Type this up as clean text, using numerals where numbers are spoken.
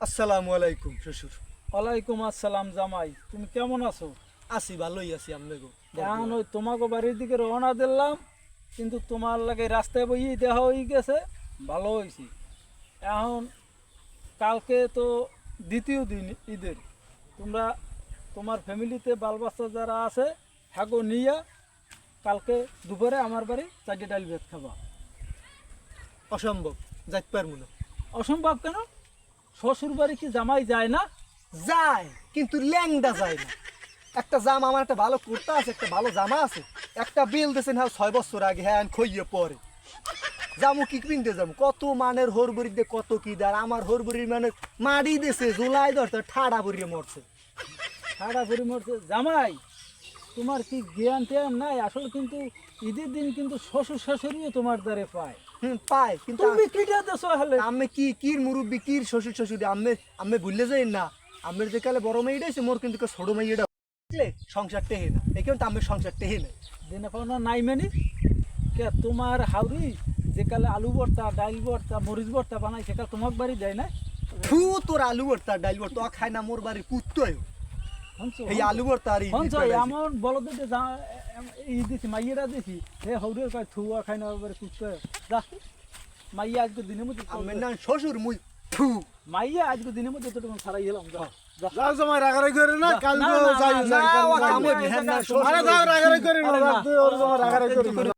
আসসালামু আলাইকুম শ্বশুর। ওয়ালাইকুম আসসালাম জামাই, তুমি কেমন আছো? আছি, ভালোই আছি। আমি গো এখন ওই তোমাকে বাড়ির দিকে রওনা দিলাম, কিন্তু তোমার লাগে রাস্তায় বই দেখা হয়ে গেছে, ভালো হয়েছি। এখন কালকে তো দ্বিতীয় দিন ঈদের, তোমরা তোমার ফ্যামিলিতে বাল বাচ্চা যারা আছে হ্যাগো নিয়ে কালকে দুপুরে আমার বাড়ি চারটে ডাল ভাত খাবা। অসম্ভব, যাইতে পারবো না। অসম্ভব কেন? শ্বশুর বাড়ি কি জামাই যায় না? যায়, কিন্তু ল্যাংডা যায় না। একটা জামা, আমার একটা ভালো কুর্তা আছে, একটা ভালো জামা আছে, একটা বিল দিয়েছেন হ্যাঁ 6 বছর আগে, হ্যাঁ খইয়ে পরে জামু কি কিনতে যাবো? কত মানের হরবরি দিয়ে কত কি দার, আমার হরবরির মানে মারি দিয়েছে জুলাই ধরতে ঠাড়া ভরিয়ে মরছে। সারা পরিমর্তে জামাই, তোমার কি জ্ঞান ট্যান নাই? আসলে কিন্তু ঈদের দিন কিন্তু শ্বশুর শাশুড়িও তোমার দ্বারে পায়। পায়, কিন্তু তুমি কিটা দেছো হলে আমি কি কির মুরব্বী, কির শ্বশুর শ্বশুরি, আমি ভুললে যাই না। আমের যে কালে বড় মেয়েটা আছে, মোর কিন্তু ছোট মেয়েটা সংসার টেহে না, এই কিন্তু আমি সংসার টেহে না। দিনে পাওনা নাই মানে কে তোমার হাউরি যে কালে আলু ভর্তা, ডাইল ভর্তা, মরিচ ভর্তা বানাই সেকাল তোমার বাড়ি দেয় না? ফু, তোর আলু ভর্তা ডাইল ভর্তা খায় না মোর বাড়ির কুত্তয়। এই আলু ভর্তা আর এমন বলদ ই দিছি মাইয়েরা দিছি হে হৌরের কয় থুয়া খাই না বাড়ি কুচকে যা। মাইয়া আজকে দিনের মধ্যে আমার না শ্বশুর মুই ফু। মাইয়া আজকে দিনের মধ্যে তো তোমার ছাড়াই এলাম যা যা। যাও জামাই রাগারাগি করে না, কাল না, না, যাই না, যাই না, কাল ও যাই। কামে ধ্যান না, শ্বশুর আরে যাও রাগারাগি করে না, আরে না। ওর জামাই রাগারাগি করে না।